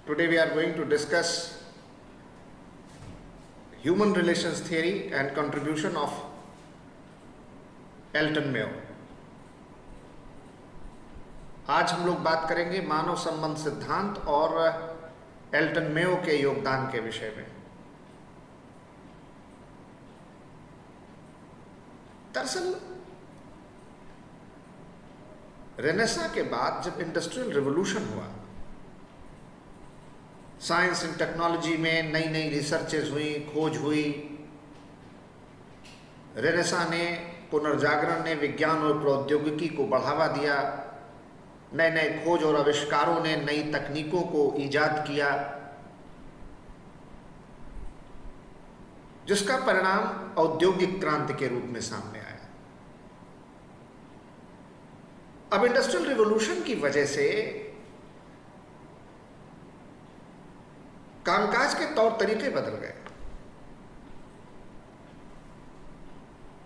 Today we are going to discuss human relations theory and contribution of Elton Mayo. आज हम लोग बात करेंगे मानव संबंध सिद्धांत और एल्टन मेयो के योगदान के विषय में। दरअसल रेनेसां के बाद जब इंडस्ट्रियल रिवॉल्यूशन हुआ, साइंस एंड टेक्नोलॉजी में नई नई रिसर्चेज हुई, खोज हुई, रेनेसां ने, पुनर्जागरण ने विज्ञान और प्रौद्योगिकी को बढ़ावा दिया, नए नए खोज और आविष्कारों ने नई तकनीकों को ईजाद किया, जिसका परिणाम औद्योगिक क्रांति के रूप में सामने आया। अब इंडस्ट्रियल रिवॉल्यूशन की वजह से कामकाज के तौर तरीके बदल गए,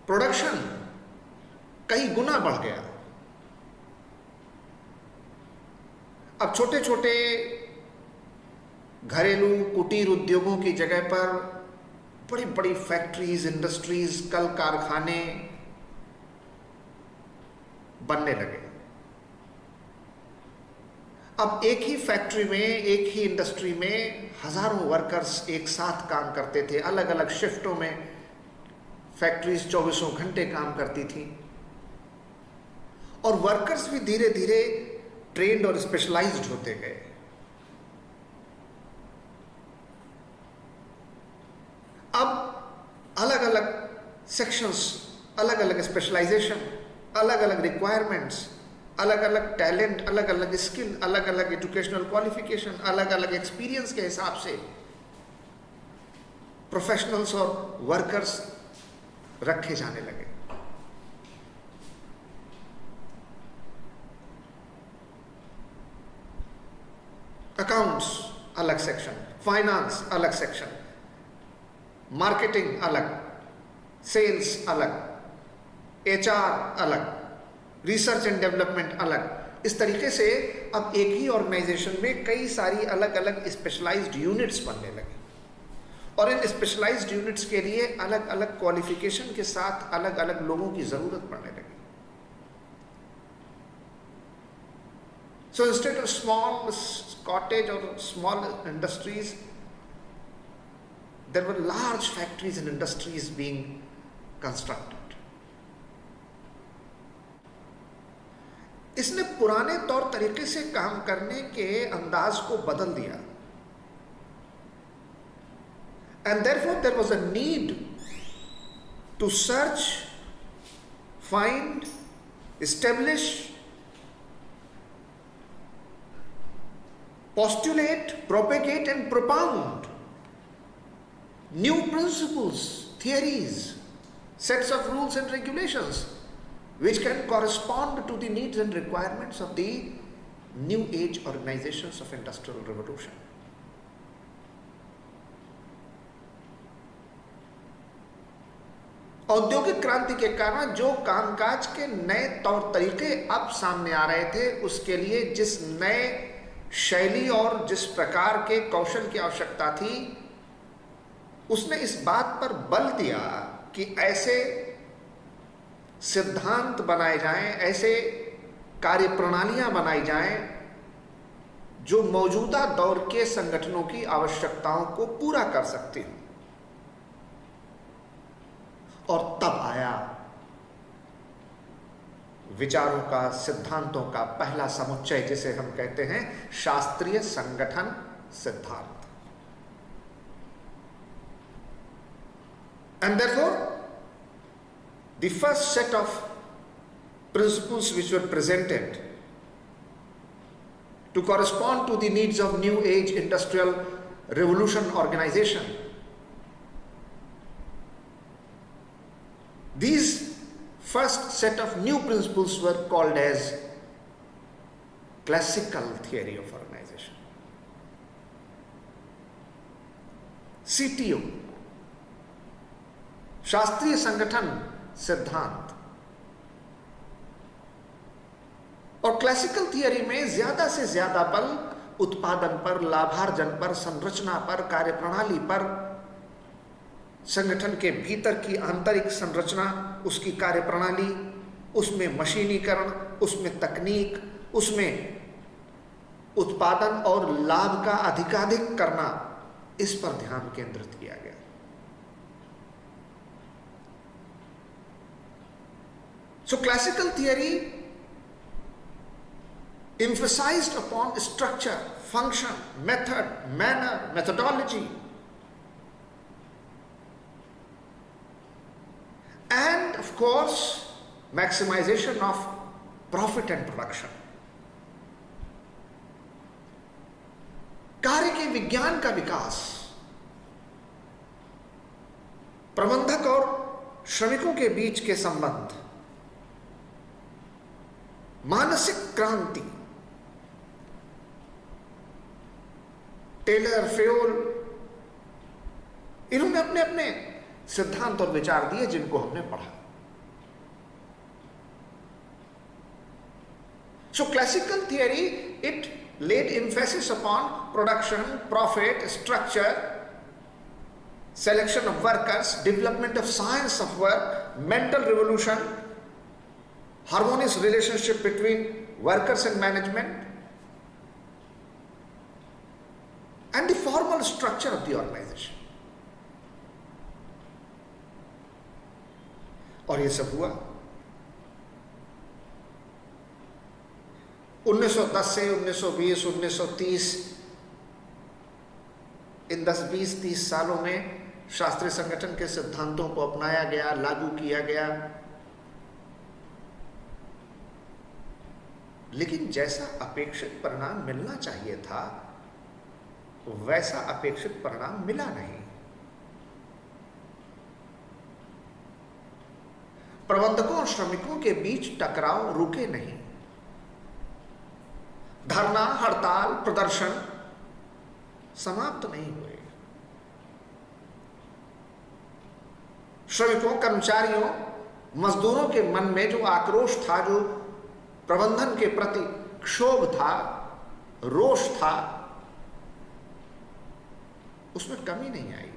प्रोडक्शन कई गुना बढ़ गया। अब छोटे छोटे घरेलू कुटीर उद्योगों की जगह पर बड़ी बड़ी फैक्ट्रीज, इंडस्ट्रीज, कल कारखाने बनने लगे। अब एक ही फैक्ट्री में, एक ही इंडस्ट्री में हजारों वर्कर्स एक साथ काम करते थे, अलग अलग शिफ्टों में फैक्ट्रीज 24 घंटे काम करती थी, और वर्कर्स भी धीरे धीरे ट्रेंड और स्पेशलाइज्ड होते गए। अब अलग अलग सेक्शंस, अलग अलग स्पेशलाइजेशन, अलग अलग रिक्वायरमेंट्स, अलग अलग टैलेंट, अलग अलग स्किल, अलग अलग एजुकेशनल क्वालिफिकेशन, अलग अलग एक्सपीरियंस के हिसाब से प्रोफेशनल्स और वर्कर्स रखे जाने लगे। अकाउंट्स अलग सेक्शन, फाइनेंस अलग सेक्शन, मार्केटिंग अलग, सेल्स अलग, एचआर अलग, रिसर्च एंड डेवलपमेंट अलग। इस तरीके से अब एक ही ऑर्गेनाइजेशन में कई सारी अलग अलग स्पेशलाइज्ड यूनिट्स बनने लगी, और इन स्पेशलाइज्ड यूनिट्स के लिए अलग अलग क्वालिफिकेशन के साथ अलग अलग लोगों की जरूरत पड़ने लगी। So instead of small cottage or small industries, there were large factories and industries being constructed. इसने पुराने तौर तरीके से काम करने के अंदाज को बदल दिया, and therefore there was a need to search, find, establish, postulate, propagate and propound new principles, theories, sets of rules and regulations which can correspond to the needs and requirements of the new age organizations of industrial revolution. औद्योगिक क्रांति के कारण जो कामकाज के नए तौर तरीके अब सामने आ रहे थे, उसके लिए जिस नए शैली और जिस प्रकार के कौशल की आवश्यकता थी, उसने इस बात पर बल दिया कि ऐसे सिद्धांत बनाए जाएं, ऐसे कार्यप्रणालियां बनाई जाएं जो मौजूदा दौर के संगठनों की आवश्यकताओं को पूरा कर सकती हों। और तब आया विचारों का, सिद्धांतों का पहला समुच्चय, जिसे हम कहते हैं शास्त्रीय संगठन सिद्धांत। And therefore, the first set of principles which were presented to correspond to the needs of new age industrial revolution organization, these first set of new principles were called as classical theory of organization, CTO, शास्त्रीय संगठन सिद्धांत। और classical theory में ज्यादा से ज्यादा बल उत्पादन पर, लाभार्जन पर, संरचना पर, कार्यप्रणाली पर, संगठन के भीतर की आंतरिक संरचना, उसकी कार्यप्रणाली, उसमें मशीनीकरण, उसमें तकनीक, उसमें उत्पादन और लाभ का अधिकाधिक करना, इस पर ध्यान केंद्रित किया गया। So classical theory emphasized upon structure, function, method, manner, methodology, and of course maximization of profit and production. कार्य के विज्ञान का विकास, प्रबंधक और श्रमिकों के बीच के संबंध, मानसिक क्रांति, टेलर, फेयोल, इन्होंने अपने अपने सिद्धांत और विचार दिए जिनको हमने पढ़ा। So classical theory, it laid emphasis upon production, profit, structure, selection of workers, development of science of work, mental revolution, harmonious relationship between workers and management, and the formal structure of the organization. और ये सब हुआ 1910 से 1920, 1930, इन 10, 20, 30 सालों में शास्त्रीय संगठन के सिद्धांतों को अपनाया गया, लागू किया गया। लेकिन जैसा अपेक्षित परिणाम मिलना चाहिए था, वैसा अपेक्षित परिणाम मिला नहीं। प्रबंधकों और श्रमिकों के बीच टकराव रुके नहीं। धरना, हड़ताल, प्रदर्शन समाप्त नहीं हुए। श्रमिकों, कर्मचारियों, मजदूरों के मन में जो आक्रोश था, जो प्रबंधन के प्रति क्षोभ था, रोष था, उसमें कमी नहीं आई।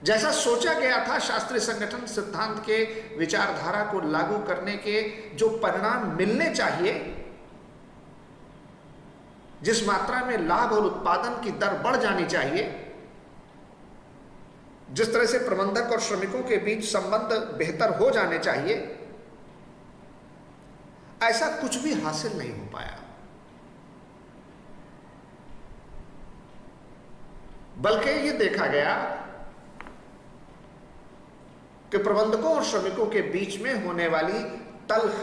जैसा सोचा गया था, शास्त्रीय संगठन सिद्धांत के विचारधारा को लागू करने के जो परिणाम मिलने चाहिए, जिस मात्रा में लाभ और उत्पादन की दर बढ़ जानी चाहिए, जिस तरह से प्रबंधक और श्रमिकों के बीच संबंध बेहतर हो जाने चाहिए, ऐसा कुछ भी हासिल नहीं हो पाया। बल्कि यह देखा गया कि प्रबंधकों और श्रमिकों के बीच में होने वाली तल्ख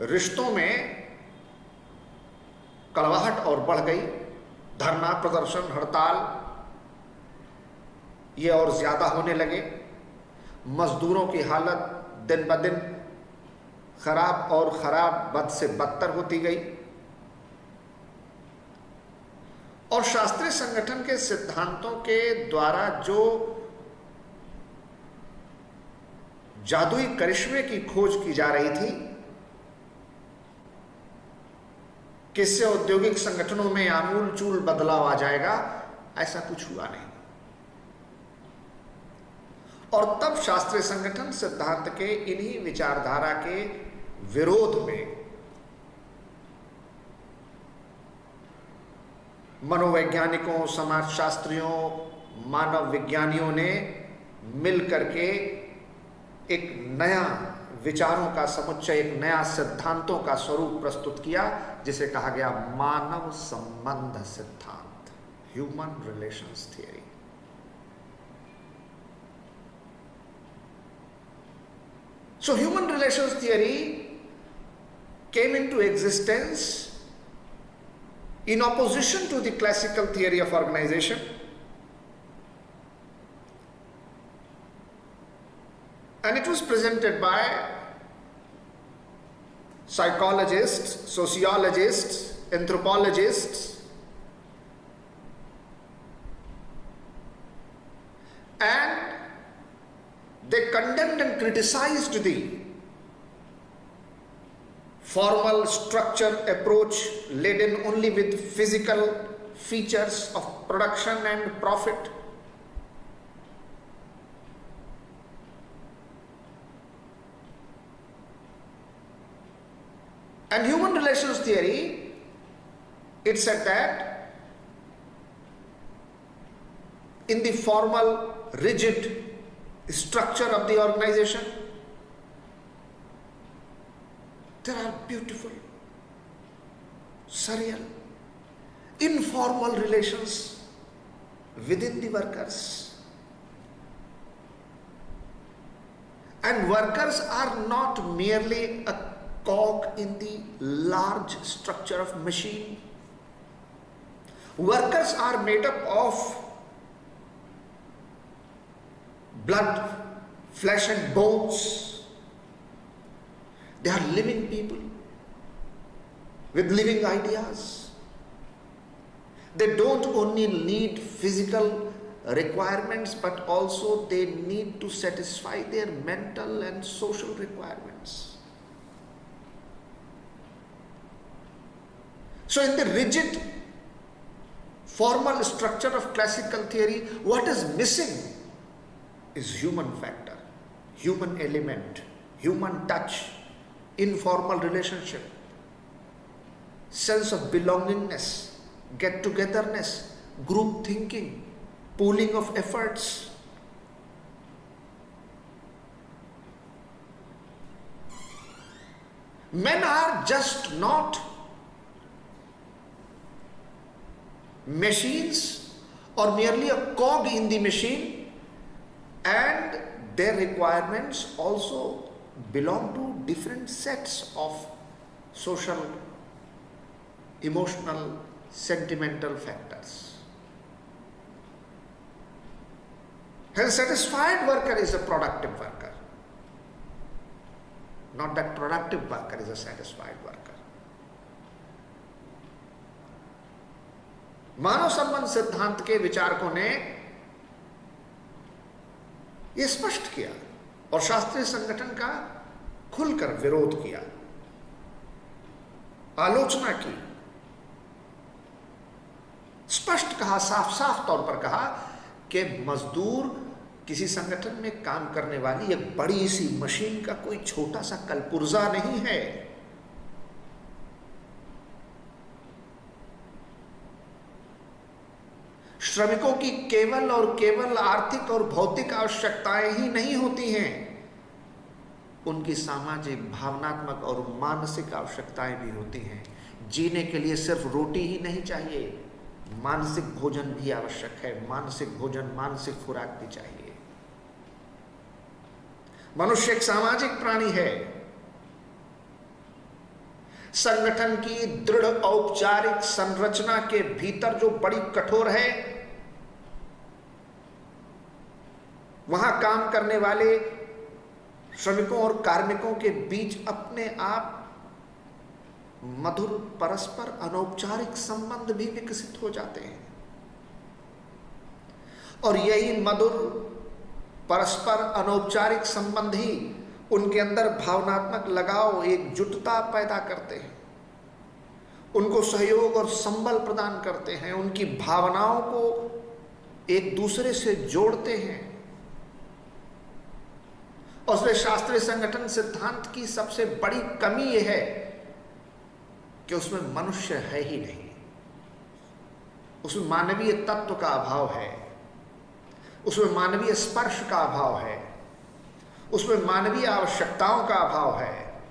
रिश्तों में कड़वाहट और बढ़ गई। धरना, प्रदर्शन, हड़ताल ये और ज्यादा होने लगे। मजदूरों की हालत दिन ब दिन खराब और खराब, बद से बदतर होती गई। और शास्त्रीय संगठन के सिद्धांतों के द्वारा जो जादुई करिश्मे की खोज की जा रही थी, किससे औद्योगिक संगठनों में आमूल चूल बदलाव आ जाएगा, ऐसा कुछ हुआ नहीं। और तब शास्त्रीय संगठन सिद्धांत के इन्हीं विचारधारा के विरोध में मनोवैज्ञानिकों, समाजशास्त्रियों, मानव विज्ञानियों ने मिलकर के एक नया विचारों का समुच्चय, एक नया सिद्धांतों का स्वरूप प्रस्तुत किया, जिसे कहा गया मानव संबंध सिद्धांत, human relations theory. So human relations theory came into existence in opposition to the classical theory of organization, and it was presented by psychologists, sociologists, anthropologists, and they condemned and criticized the formal structure approach laden only with physical features of production and profit. And human relations theory, it said that in the formal, rigid structure of the organization, there are beautiful, surreal, informal relations within the workers. And workers are not merely a cog in the large structure of machine. Workers are made up of blood, flesh and bones. They are living people with living ideas. They don't only need physical requirements, but also they need to satisfy their mental and social requirements. So in the rigid, formal structure of classical theory, what is missing is human factor, human element, human touch, informal relationship, sense of belongingness, get-togetherness, group thinking, pooling of efforts. Men are just not machines or merely a cog in the machine, and their requirements also belong to different sets of social, emotional, sentimental factors. A satisfied worker is a productive worker. Not that productive worker is a satisfied worker. मानव संबंध सिद्धांत के विचारकों ने यह स्पष्ट किया और शास्त्रीय संगठन का खुलकर विरोध किया, आलोचना की, स्पष्ट कहा, साफ साफ तौर पर कहा कि मजदूर किसी संगठन में काम करने वाली एक बड़ी सी मशीन का कोई छोटा सा कलपुर्जा नहीं है। श्रमिकों की केवल और केवल आर्थिक और भौतिक आवश्यकताएं ही नहीं होती हैं, उनकी सामाजिक, भावनात्मक और मानसिक आवश्यकताएं भी होती हैं। जीने के लिए सिर्फ रोटी ही नहीं चाहिए, मानसिक भोजन भी आवश्यक है। मानसिक भोजन, मानसिक खुराक भी चाहिए। मनुष्य एक सामाजिक प्राणी है। संगठन की दृढ़ औपचारिक संरचना के भीतर जो बड़ी कठोर है, वहां काम करने वाले श्रमिकों और कार्मिकों के बीच अपने आप मधुर परस्पर अनौपचारिक संबंध भी विकसित हो जाते हैं, और यही मधुर परस्पर अनौपचारिक संबंध ही उनके अंदर भावनात्मक लगाव, एकजुटता पैदा करते हैं, उनको सहयोग और संबल प्रदान करते हैं, उनकी भावनाओं को एक दूसरे से जोड़ते हैं। और उसमें शास्त्रीय संगठन सिद्धांत की सबसे बड़ी कमी यह है कि उसमें मनुष्य है ही नहीं, उसमें मानवीय तत्व का अभाव है, उसमें मानवीय स्पर्श का अभाव है, उसमें मानवीय आवश्यकताओं का अभाव है,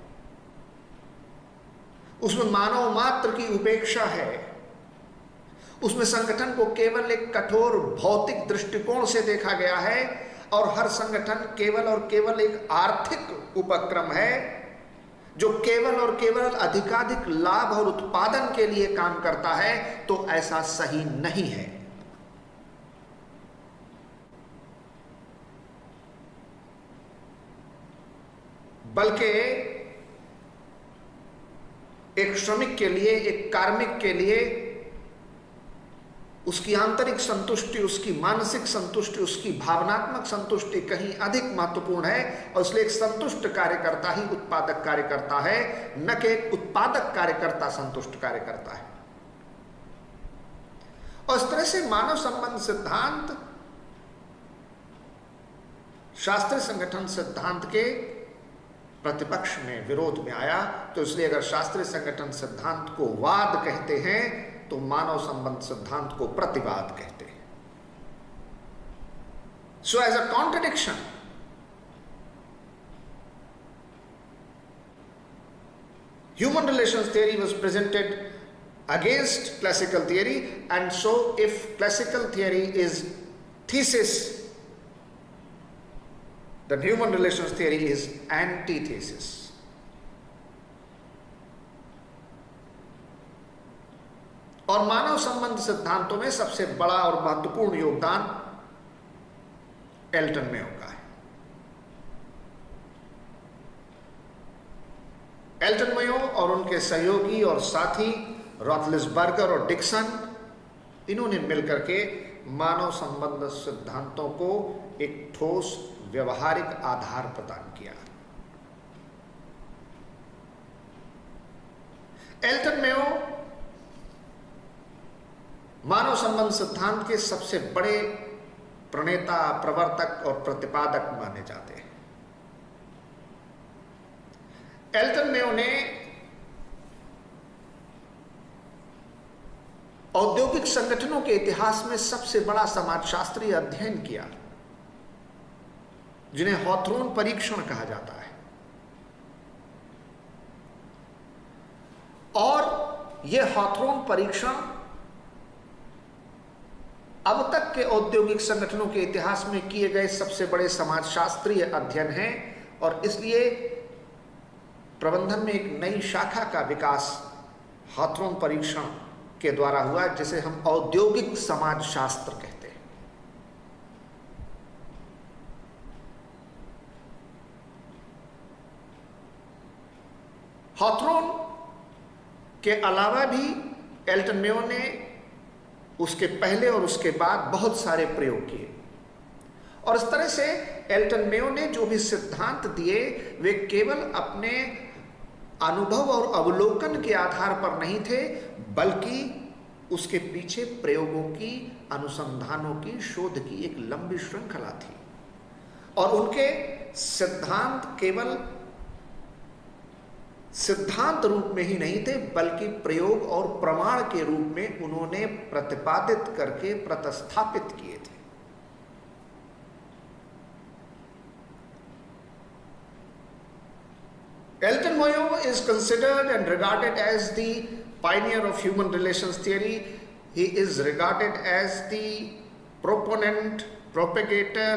उसमें मानव मात्र की उपेक्षा है, उसमें संगठन को केवल एक कठोर भौतिक दृष्टिकोण से देखा गया है, और हर संगठन केवल और केवल एक आर्थिक उपक्रम है जो केवल और केवल अधिकाधिक लाभ और उत्पादन के लिए काम करता है। तो ऐसा सही नहीं है। बल्कि एक श्रमिक के लिए, एक कार्मिक के लिए उसकी आंतरिक संतुष्टि, उसकी मानसिक संतुष्टि, उसकी भावनात्मक संतुष्टि कहीं अधिक महत्वपूर्ण है, और इसलिए एक संतुष्ट कार्यकर्ता ही उत्पादक कार्यकर्ता है, न कि एक उत्पादक कार्यकर्ता संतुष्ट कार्यकर्ता है। और इस तरह से मानव संबंध सिद्धांत शास्त्रीय संगठन सिद्धांत के प्रतिपक्ष में, विरोध में आया। तो इसलिए अगर शास्त्रीय संगठन सिद्धांत को वाद कहते हैं तो मानव संबंध सिद्धांत को प्रतिवाद कहते हैं। So as a contradiction, human relations theory was presented against classical theory, and so if classical theory is thesis, then human relations theory is antithesis. और मानव संबंध सिद्धांतों में सबसे बड़ा और महत्वपूर्ण योगदान एल्टन मेयो का है। एल्टन मेयो और उनके सहयोगी और साथी रॉथलिसबर्गर और डिक्सन, इन्होंने मिलकर के मानव संबंध सिद्धांतों को एक ठोस व्यवहारिक आधार प्रदान किया। एल्टन मेयो मानव संबंध सिद्धांत के सबसे बड़े प्रणेता, प्रवर्तक और प्रतिपादक माने जाते हैं। एल्टन मेयो ने औद्योगिक संगठनों के इतिहास में सबसे बड़ा समाजशास्त्रीय अध्ययन किया, जिन्हें हॉथरॉन परीक्षण कहा जाता है। और यह हॉथरॉन परीक्षण अब तक के औद्योगिक संगठनों के इतिहास में किए गए सबसे बड़े समाजशास्त्रीय अध्ययन हैं, और इसलिए प्रबंधन में एक नई शाखा का विकास हॉथरॉन परीक्षण के द्वारा हुआ, जिसे हम औद्योगिक समाजशास्त्र कहते हैं। हॉथरॉन के अलावा भी एल्टन मेयो ने उसके पहले और उसके बाद बहुत सारे प्रयोग किए, और इस तरह से एल्टन मेयो ने जो भी सिद्धांत दिए वे केवल अपने अनुभव और अवलोकन के आधार पर नहीं थे, बल्कि उसके पीछे प्रयोगों की, अनुसंधानों की, शोध की एक लंबी श्रृंखला थी। और उनके सिद्धांत केवल सिद्धांत रूप में ही नहीं थे, बल्कि प्रयोग और प्रमाण के रूप में उन्होंने प्रतिपादित करके प्रतिस्थापित किए थे। Elton Mayo is considered and regarded as the pioneer of human relations theory. He is regarded as the proponent, propagator,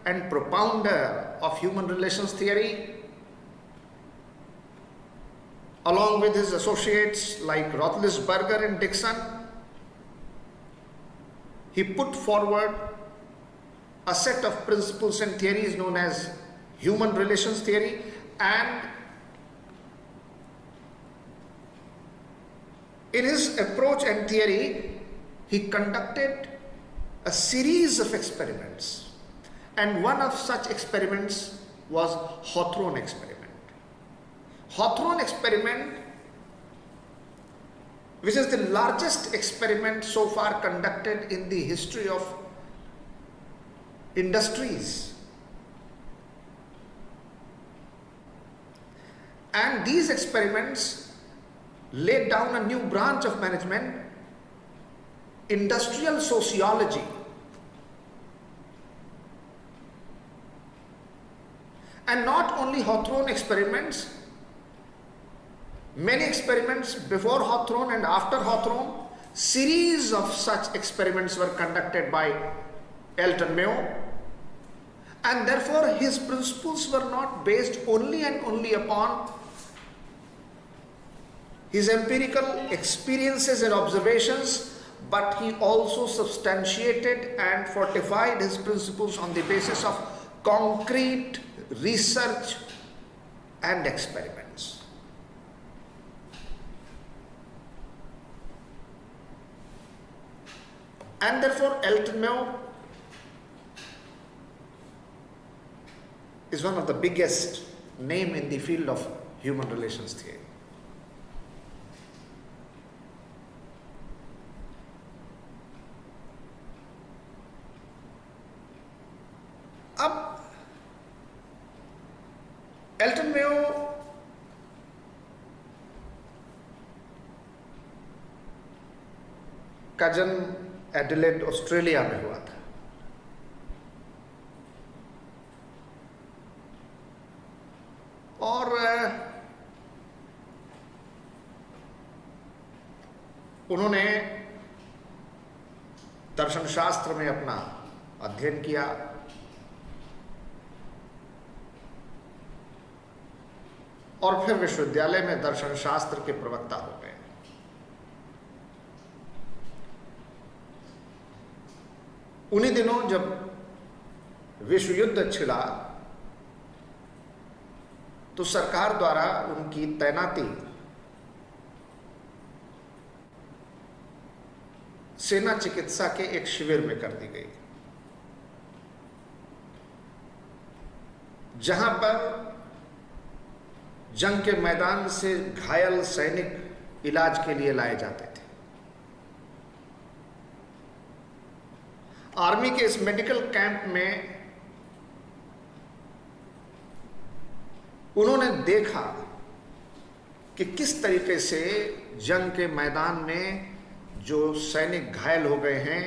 and propounder of human relations theory, along with his associates like Roethlisberger and Dickson. He put forward a set of principles and theories known as human relations theory, and in his approach and theory, he conducted a series of experiments, and one of such experiments was Hawthorne experiment. Hawthorne experiment, which is the largest experiment so far conducted in the history of industries. And these experiments laid down a new branch of management, industrial sociology. And not only Hawthorne experiments, many experiments before Hawthorne and after Hawthorne, series of such experiments were conducted by Elton Mayo, and therefore his principles were not based only and only upon his empirical experiences and observations, but he also substantiated and fortified his principles on the basis of concrete research and experiments. And therefore, Elton Mayo is one of the biggest name in the field of human relations theory. अब Elton Mayo का जन्म Adelaide Australia में हुआ था। और उन्होंने दर्शन शास्त्र में अपना अध्ययन किया। और फिर विश्वविद्यालय में दर्शन शास्त्र के प्रवक्ता हो गए। उन्हीं दिनों जब विश्व युद्ध छिड़ा तो सरकार द्वारा उनकी तैनाती सेना चिकित्सा के एक शिविर में कर दी गई, जहां पर जंग के मैदान से घायल सैनिक इलाज के लिए लाए जाते थे। आर्मी के इस मेडिकल कैंप में उन्होंने देखा कि किस तरीके से जंग के मैदान में जो सैनिक घायल हो गए हैं,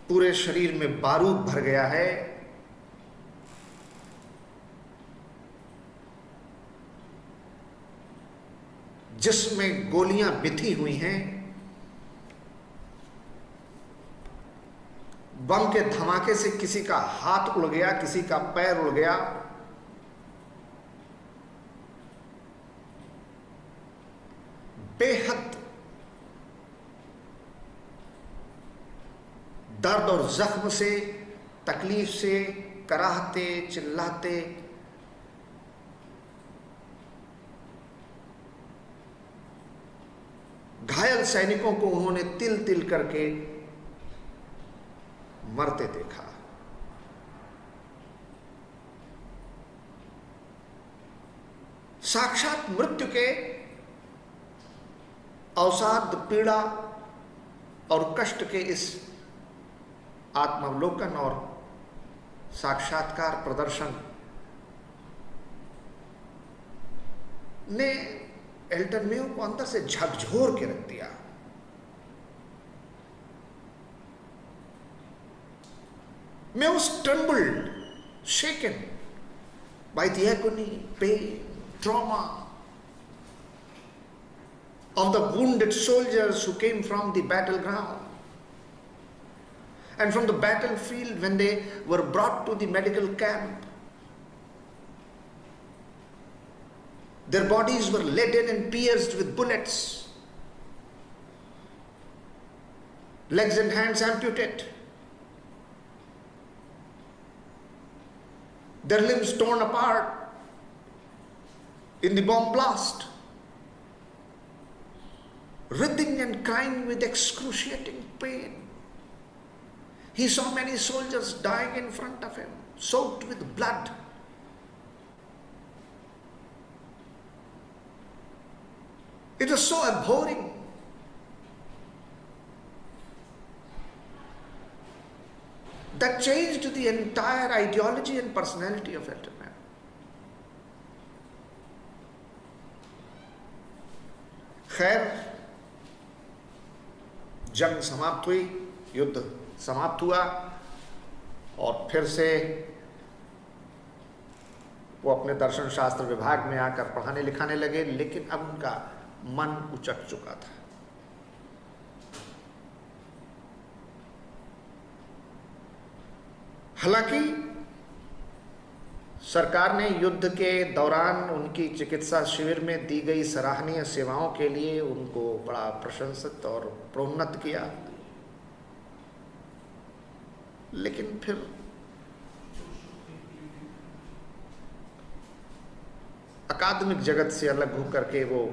पूरे शरीर में बारूद भर गया है, जिसमें गोलियां बिथी हुई हैं, बम के धमाके से किसी का हाथ उड़ गया, किसी का पैर उड़ गया। बेहद दर्द और जख्म से, तकलीफ से कराहते, चिल्लाते घायल सैनिकों को उन्होंने तिल तिल करके मरते देखा। साक्षात मृत्यु के अवसाद, पीड़ा और कष्ट के इस आत्मावलोकन और साक्षात्कार प्रदर्शन ने एल्टन मेयो को अंदर से झकझोर के रख दिया। Mayo was trembled, shaken by the agony, pain, trauma of the wounded soldiers who came from the battleground and from the battlefield when they were brought to the medical camp. Their bodies were leaden and pierced with bullets, legs and hands amputated, their limbs torn apart in the bomb blast, writhing and crying with excruciating pain. He saw many soldiers dying in front of him, soaked with blood. It was so abhorring. That changed the entire ideology and personality of Elton Mayo. खैर, जंग समाप्त हुई, युद्ध समाप्त हुआ और फिर से वो अपने दर्शन शास्त्र विभाग में आकर पढ़ाने लिखाने लगे, लेकिन अब उनका मन उचट चुका था। हालांकि सरकार ने युद्ध के दौरान उनकी चिकित्सा शिविर में दी गई सराहनीय सेवाओं के लिए उनको बड़ा प्रशंसित और प्रोन्नत किया, लेकिन फिर अकादमिक जगत से अलग होकर के वो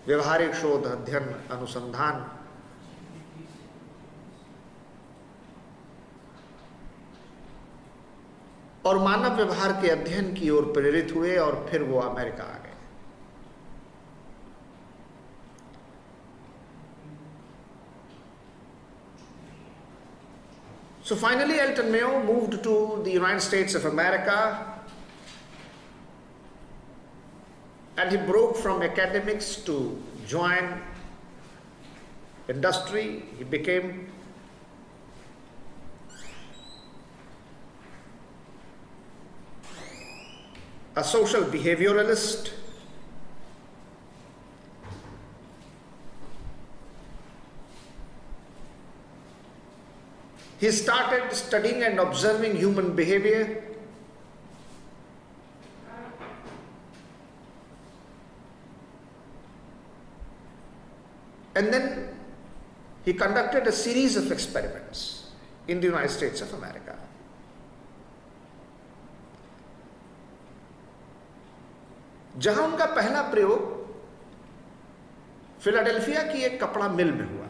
व्यवहारिक शोध, अध्ययन, अनुसंधान और मानव व्यवहार के अध्ययन की ओर प्रेरित हुए और फिर वो अमेरिका आ गए। So finally, Elton Mayo moved to the United States of America, and he broke from academics to join industry. He became a social behavioralist. He started studying and observing human behavior. And then he conducted a series of experiments in the United States of America. जहां उनका पहला प्रयोग Philadelphia की एक कपड़ा मिल में हुआ।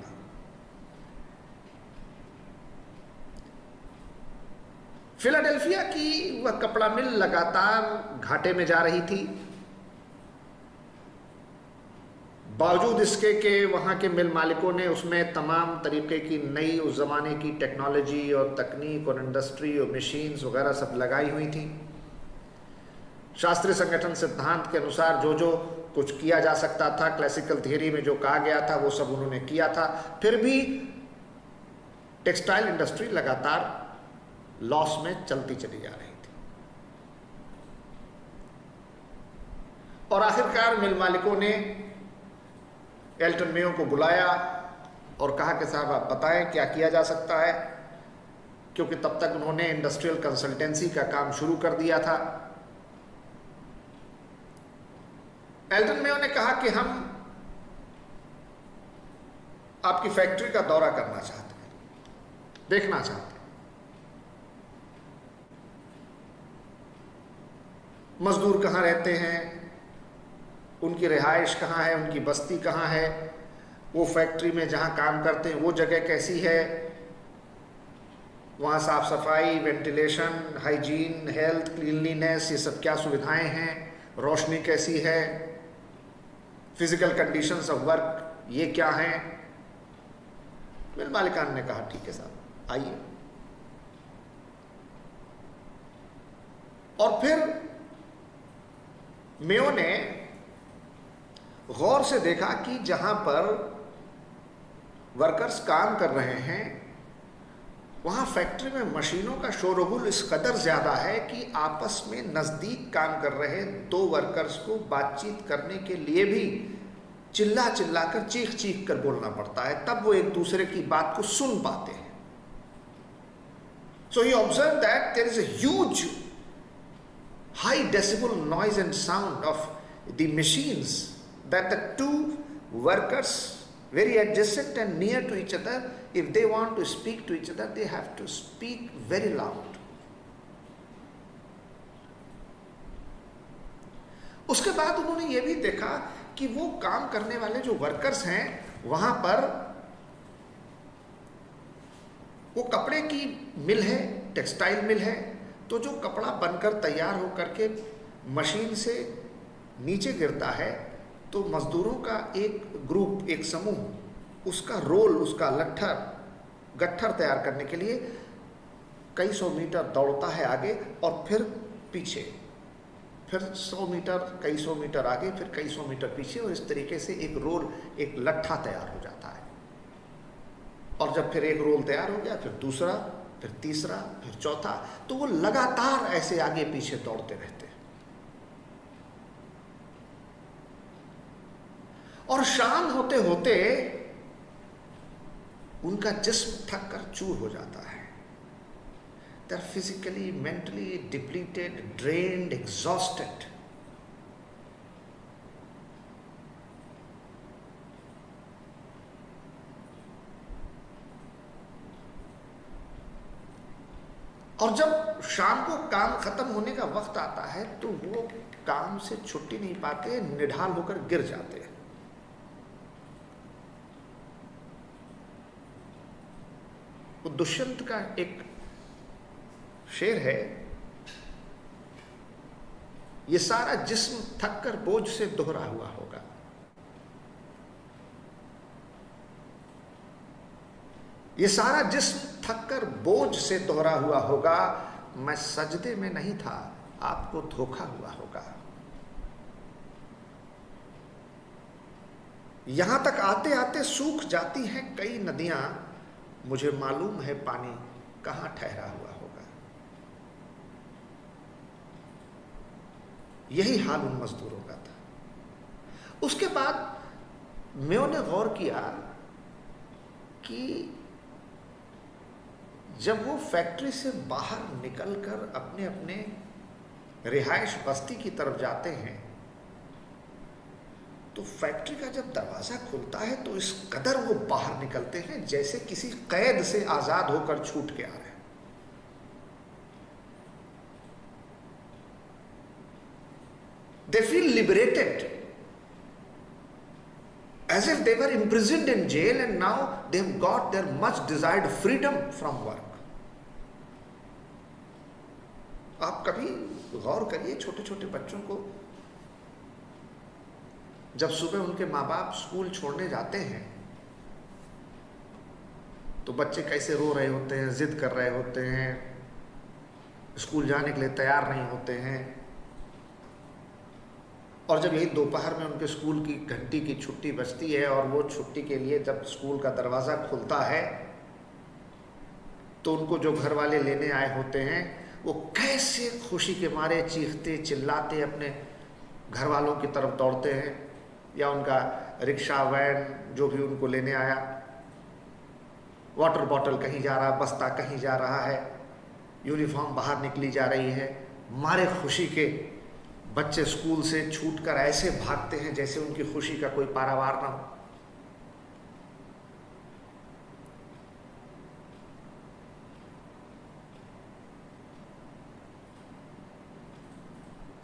Philadelphia की वह कपड़ा मिल लगातार घाटे में जा रही थी। बावजूद इसके कि वहां के मिल मालिकों ने उसमें तमाम तरीके की नई उस जमाने की टेक्नोलॉजी और तकनीक और इंडस्ट्री और मशीन्स वगैरह सब लगाई हुई थी। शास्त्रीय संगठन सिद्धांत के अनुसार जो जो कुछ किया जा सकता था, क्लासिकल थियरी में जो कहा गया था वो सब उन्होंने किया था। फिर भी टेक्सटाइल इंडस्ट्री लगातार लॉस में चलती चली जा रही थी और आखिरकार मिल मालिकों ने एल्टन मेयो को बुलाया और कहा कि साहब आप बताएं क्या किया जा सकता है, क्योंकि तब तक उन्होंने इंडस्ट्रियल कंसल्टेंसी का काम शुरू कर दिया था। एल्टन मेयो ने कहा कि हम आपकी फैक्ट्री का दौरा करना चाहते हैं, देखना चाहते हैं। मजदूर कहाँ रहते हैं, उनकी रिहाइश कहाँ है, उनकी बस्ती कहाँ है, वो फैक्ट्री में जहाँ काम करते हैं वो जगह कैसी है, वहाँ साफ सफाई, वेंटिलेशन, हाइजीन, हेल्थ, क्लीनलीनेस, ये सब क्या सुविधाएं हैं, रोशनी कैसी है, फिजिकल कंडीशंस ऑफ वर्क ये क्या हैं। मिल मालिकान ने कहा ठीक है साहब आइए। और फिर मेयो ने गौर से देखा कि जहां पर वर्कर्स काम कर रहे हैं वहां फैक्ट्री में मशीनों का शोरगुल इस कदर ज्यादा है कि आपस में नजदीक काम कर रहे दो वर्कर्स को बातचीत करने के लिए भी चिल्ला चिल्ला कर, चीख चीख कर बोलना पड़ता है, तब वो एक दूसरे की बात को सुन पाते हैं। So he observed that there is a huge high decibel noise and sound of the machines that the two workers very adjacent and near to each other, if they want to speak to each other, they have to speak very loud. उसके बाद उन्होंने ये भी देखा कि वो काम करने वाले जो वर्कर्स हैं वहां पर वो कपड़े की मिल है, टेक्सटाइल मिल है, तो जो कपड़ा बनकर तैयार होकर के मशीन से नीचे गिरता है तो मजदूरों का एक ग्रुप, एक समूह उसका रोल, उसका गट्ठर तैयार करने के लिए कई सौ मीटर दौड़ता है आगे और फिर पीछे, फिर 100 मीटर, कई सौ मीटर आगे, फिर कई सौ मीटर पीछे, और इस तरीके से एक रोल, एक लट्ठा तैयार हो जाता है। और जब फिर एक रोल तैयार हो गया, फिर दूसरा, फिर तीसरा, फिर चौथा, तो वो लगातार ऐसे आगे पीछे दौड़ते रहते हैं और शाम होते होते उनका जिस्म थक कर चूर हो जाता है। They are physically, mentally depleted, drained, exhausted. और जब शाम को काम खत्म होने का वक्त आता है तो वो काम से छुट्टी नहीं पाते, निढाल होकर गिर जाते हैं। दुष्यंत का एक शेर है, ये सारा जिस्म थक कर बोझ से दोहरा हुआ होगा, ये सारा जिस्म थक कर बोझ से दोहरा हुआ होगा, मैं सजदे में नहीं था, आपको धोखा हुआ होगा। यहां तक आते आते सूख जाती हैं कई नदियां, मुझे मालूम है पानी कहां ठहरा हुआ होगा। यही हाल उन मजदूरों का था। उसके बाद मेयो ने गौर किया कि जब वो फैक्ट्री से बाहर निकलकर अपने अपने रिहाइश बस्ती की तरफ जाते हैं तो फैक्ट्री का जब दरवाजा खुलता है तो इस कदर वो बाहर निकलते हैं जैसे किसी कैद से आजाद होकर छूट के आ रहे हैं। They feel liberated, as if they were imprisoned in jail and now they've got their much desired freedom from work. आप कभी गौर करिए छोटे छोटे बच्चों को, जब सुबह उनके माँ बाप स्कूल छोड़ने जाते हैं तो बच्चे कैसे रो रहे होते हैं, जिद कर रहे होते हैं, स्कूल जाने के लिए तैयार नहीं होते हैं। और जब यही दोपहर में उनके स्कूल की घंटी की छुट्टी बजती है और वो छुट्टी के लिए जब स्कूल का दरवाज़ा खुलता है तो उनको जो घर वाले लेने आए होते हैं वो कैसे खुशी के मारे चीखते चिल्लाते अपने घर वालों की तरफ दौड़ते हैं, या उनका रिक्शा वैन जो भी उनको लेने आया, वाटर बॉटल कहीं जा रहा, बस्ता कहीं जा रहा है, यूनिफॉर्म बाहर निकली जा रही है, मारे खुशी के बच्चे स्कूल से छूटकर ऐसे भागते हैं जैसे उनकी खुशी का कोई पारावार ना हो।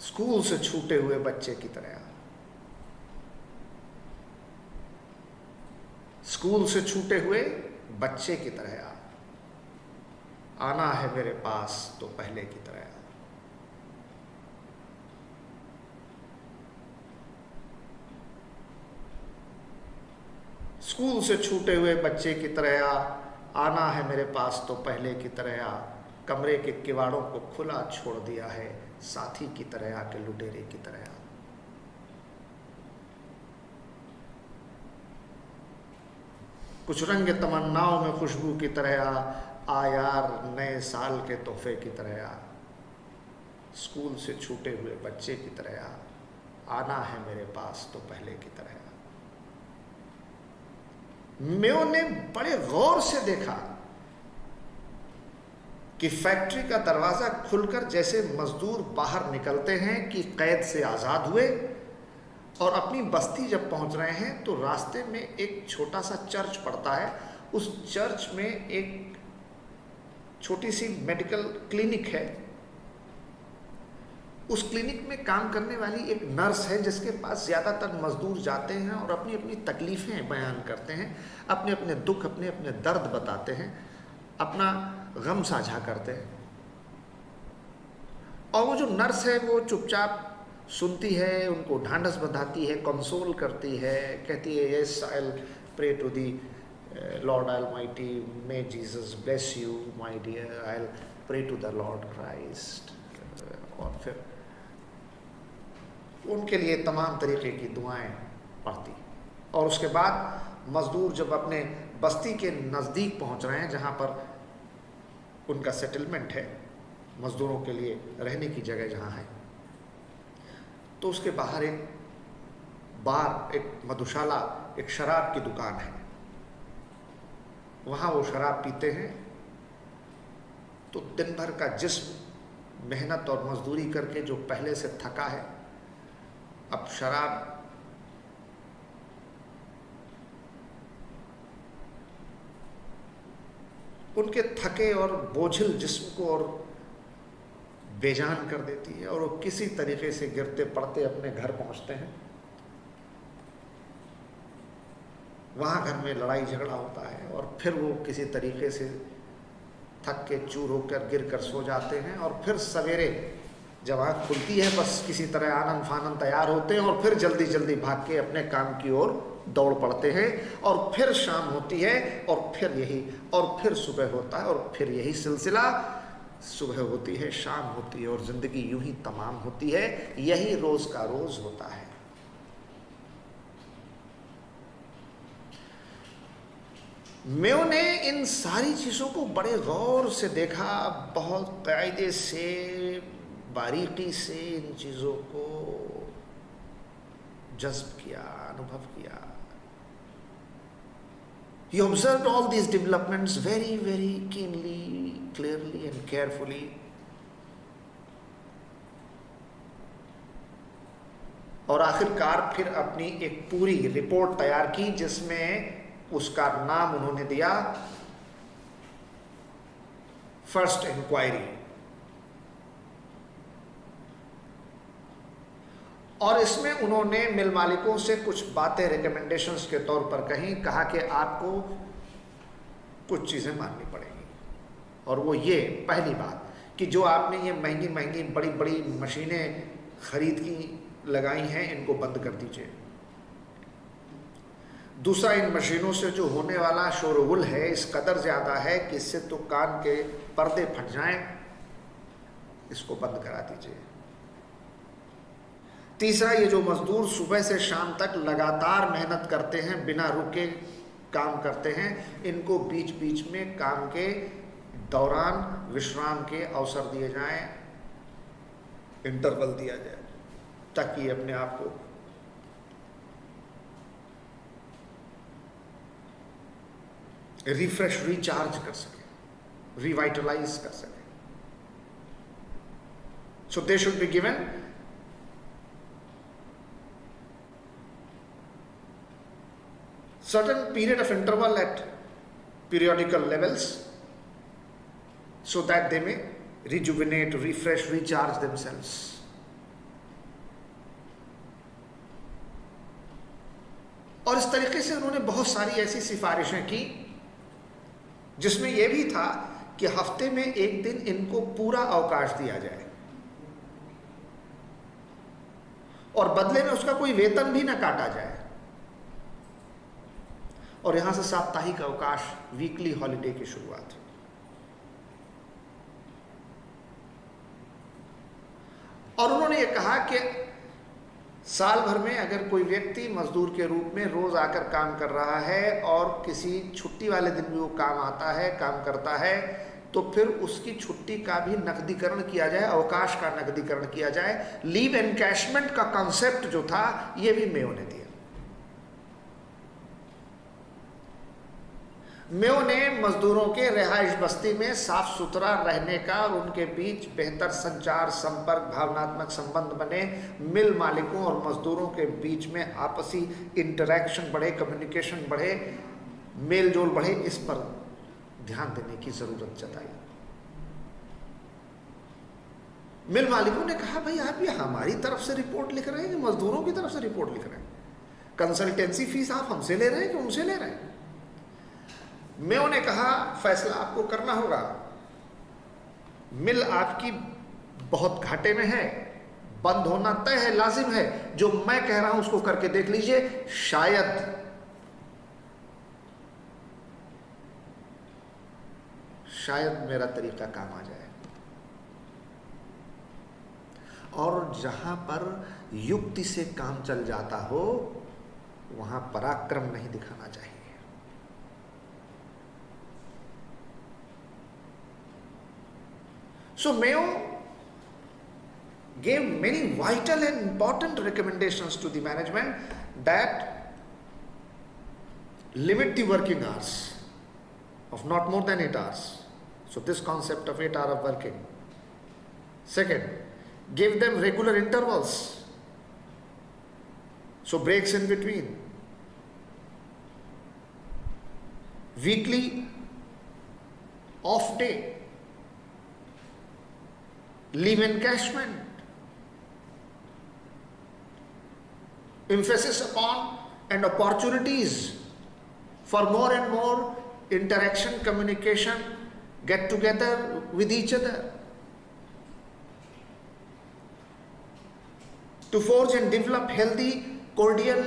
स्कूल से छूटे हुए बच्चे की तरह, स्कूल से छूटे हुए बच्चे की तरह आना है मेरे पास तो पहले की तरह। स्कूल से छूटे हुए बच्चे की तरह आना है मेरे पास तो पहले की तरह, कमरे के किवाड़ों को खुला छोड़ दिया है साथी की तरह के लुटेरे की तरह। कुछ रंग तमन्नाओं में खुशबू की तरह आ यार नए साल के तोहफे की तरह, स्कूल से छूटे हुए बच्चे की तरह आना है मेरे पास तो पहले की तरह। मेयो ने बड़े गौर से देखा कि फैक्ट्री का दरवाजा खुलकर जैसे मजदूर बाहर निकलते हैं कि कैद से आजाद हुए, और अपनी बस्ती जब पहुंच रहे हैं तो रास्ते में एक छोटा सा चर्च पड़ता है। उस चर्च में एक छोटी सी मेडिकल क्लिनिक है। उस क्लिनिक में काम करने वाली एक नर्स है जिसके पास ज़्यादातर मजदूर जाते हैं और अपनी अपनी तकलीफ़ें बयान करते हैं, अपने अपने दुख, अपने अपने दर्द बताते हैं, अपना गम साझा करते हैं। और वो जो नर्स है वो चुपचाप सुनती है, उनको ढांढस बंधाती है, कंसोल करती है, कहती है yes I will pray to the Lord Almighty, may Jesus bless you my dear, I will pray to the Lord Christ. और फिर उनके लिए तमाम तरीके की दुआएं पढ़ती। और उसके बाद मजदूर जब अपने बस्ती के नज़दीक पहुंच रहे हैं जहां पर उनका सेटलमेंट है, मजदूरों के लिए रहने की जगह जहां है, तो उसके बाहर एक बार, एक मधुशाला, एक शराब की दुकान है। वहाँ वो शराब पीते हैं तो दिन भर का जिस्म मेहनत और मजदूरी करके जो पहले से थका है, अब शराब उनके थके और बोझिल जिस्म को और बेजान कर देती है, और वो किसी तरीके से गिरते पड़ते अपने घर पहुंचते हैं। वहाँ घर में लड़ाई झगड़ा होता है और फिर वो किसी तरीके से थक के चूर होकर गिर कर सो जाते हैं, और फिर सवेरे जब आँख खुलती है बस किसी तरह आनन फानन तैयार होते हैं और फिर जल्दी जल्दी भाग के अपने काम की ओर दौड़ पड़ते हैं, और फिर शाम होती है और फिर यही, और फिर सुबह होता है और फिर यही सिलसिला, सुबह होती है, शाम होती है, और जिंदगी यूं ही तमाम होती है। यही रोज का रोज होता है। मेयो ने इन सारी चीजों को बड़े गौर से देखा, बहुत कायदे से, बारीकी से इन चीजों को जज्ब किया, अनुभव किया। He observed all these developments very, very keenly, clearly and carefully. और आखिरकार फिर अपनी एक पूरी रिपोर्ट तैयार की, जिसमें उसका नाम उन्होंने दिया फर्स्ट इंक्वायरी। और इसमें उन्होंने मिल मालिकों से कुछ बातें रिकमेंडेशंस के तौर पर कहा कि आपको कुछ चीज़ें माननी पड़ेंगी। और वो ये, पहली बात कि जो आपने ये महंगी महंगी बड़ी बड़ी मशीनें खरीद की लगाई हैं, इनको बंद कर दीजिए। दूसरा, इन मशीनों से जो होने वाला शोरगुल है इस कदर ज़्यादा है कि इससे तो कान के पर्दे फट जाएं, इसको बंद करा दीजिए। तीसरा, ये जो मजदूर सुबह से शाम तक लगातार मेहनत करते हैं, बिना रुके काम करते हैं, इनको बीच बीच में काम के दौरान विश्राम के अवसर दिए जाएं, इंटरवल दिया जाए, ताकि अपने आप को रिफ्रेश, रिचार्ज कर सके, रिवाइटलाइज कर सके। So they should be given certain period of interval at periodical levels so that they may rejuvenate, refresh, recharge themselves. और इस तरीके से उन्होंने बहुत सारी ऐसी सिफारिशें की जिसमें यह भी था कि हफ्ते में एक दिन इनको पूरा अवकाश दिया जाए और बदले में उसका कोई वेतन भी न काटा जाए, और यहां से साप्ताहिक अवकाश, वीकली हॉलिडे की शुरुआत। और उन्होंने ये कहा कि साल भर में अगर कोई व्यक्ति मजदूर के रूप में रोज आकर काम कर रहा है और किसी छुट्टी वाले दिन भी वो काम आता है, काम करता है, तो फिर उसकी छुट्टी का भी नकदीकरण किया जाए, अवकाश का नकदीकरण किया जाए। लीव एनकैशमेंट का कॉन्सेप्ट जो था, ये भी मेयो ने दिया। मेयो ने मजदूरों के रिहाइश बस्ती में साफ सुथरा रहने का और उनके बीच बेहतर संचार, संपर्क, भावनात्मक संबंध बने, मिल मालिकों और मजदूरों के बीच में आपसी इंटरैक्शन बढ़े, कम्युनिकेशन बढ़े, मेल जोल बढ़े, इस पर ध्यान देने की जरूरत जताई। मिल मालिकों ने कहा, भाई आप ये हमारी तरफ से रिपोर्ट लिख रहे हैं कि मजदूरों की तरफ से रिपोर्ट लिख रहे हैं? कंसल्टेंसी फीस आप हमसे ले रहे हैं कि उनसे ले रहे हैं? मेयो ने कहा, फैसला आपको करना होगा। मिल आपकी बहुत घाटे में है, बंद होना तय है, लाजिम है। जो मैं कह रहा हूं उसको करके देख लीजिए, शायद मेरा तरीका काम आ जाए। और जहां पर युक्ति से काम चल जाता हो, वहां पराक्रम नहीं दिखाना चाहिए। So Mayo gave many vital and important recommendations to the management that limit the working hours of not more than 8 hours. So this concept of 8 hours of working. Second, give them regular intervals. So breaks in between. Weekly off day. Leave encashment, emphasis upon and opportunities for more and more interaction, communication get together with each other, to forge and develop healthy, cordial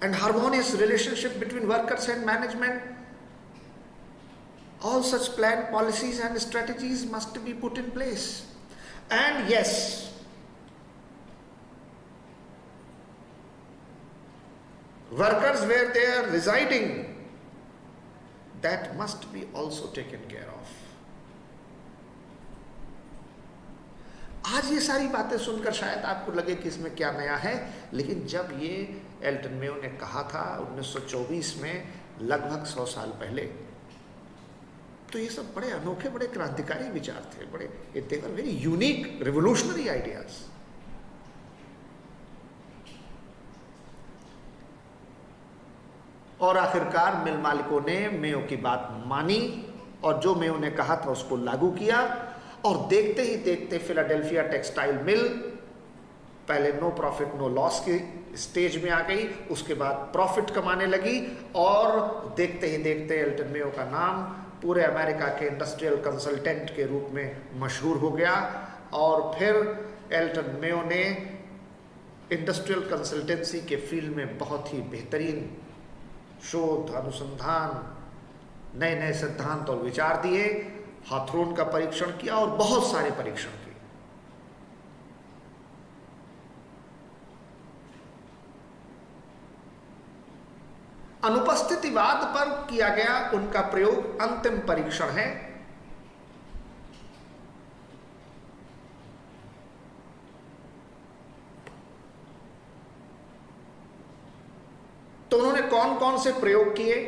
and harmonious relationship between workers and management. All such planned policies and strategies must be put in place. And yes, workers where they are residing, that must be also taken care of. आज ये सारी बातें सुनकर शायद आपको लगे कि इसमें क्या नया है, लेकिन जब ये एल्टन मेयो ने कहा था 1924 में, लगभग 100 साल पहले, तो ये सब बड़े अनोखे, बड़े क्रांतिकारी विचार थे, बड़े they were very unique, revolutionary ideas. और आखिरकार मिल मालिकों ने मेयो की बात मानी और जो मेयो ने कहा था उसको लागू किया, और देखते ही देखते फिलाडेल्फिया टेक्सटाइल मिल पहले नो प्रॉफिट नो लॉस की स्टेज में आ गई, उसके बाद प्रॉफिट कमाने लगी, और देखते ही देखते एल्टन मेयो का नाम पूरे अमेरिका के इंडस्ट्रियल कंसल्टेंट के रूप में मशहूर हो गया। और फिर एल्टन मेयो ने इंडस्ट्रियल कंसल्टेंसी के फील्ड में बहुत ही बेहतरीन शोध, अनुसंधान, नए नए सिद्धांत और विचार दिए, हाथरॉन का परीक्षण किया और बहुत सारे परीक्षण किए। अनुपस्थितिवाद पर किया गया उनका प्रयोग अंतिम परीक्षण है। तो उन्होंने कौन कौन से प्रयोग किए,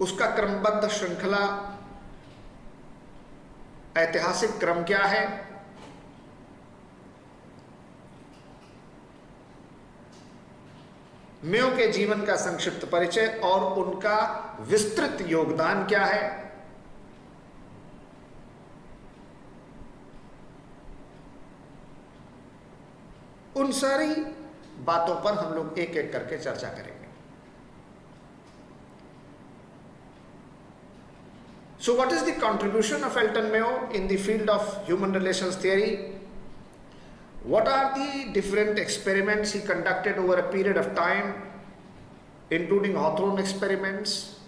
उसका क्रमबद्ध श्रृंखला, ऐतिहासिक क्रम क्या है, मेयो के जीवन का संक्षिप्त परिचय और उनका विस्तृत योगदान क्या है, उन सारी बातों पर हम लोग एक एक करके चर्चा करेंगे। So what is the contribution of Elton Mayo in the field of human relations theory? What are the different experiments he conducted over a period of time, including Hawthorne experiments?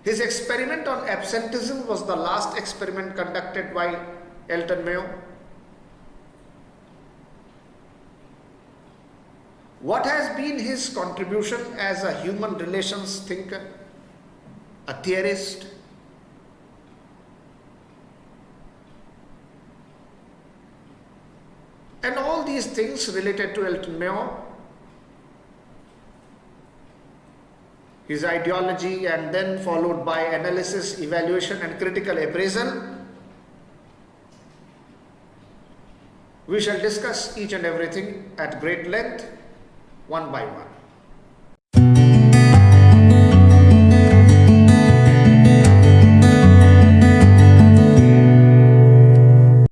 His experiment on absenteeism was the last experiment conducted by Elton Mayo. What has been his contribution as a human relations thinker, a theorist? And all these things related to Elton Mayo, his ideology, and then followed by analysis, evaluation and critical appraisal. We shall discuss each and everything at great length, one by one.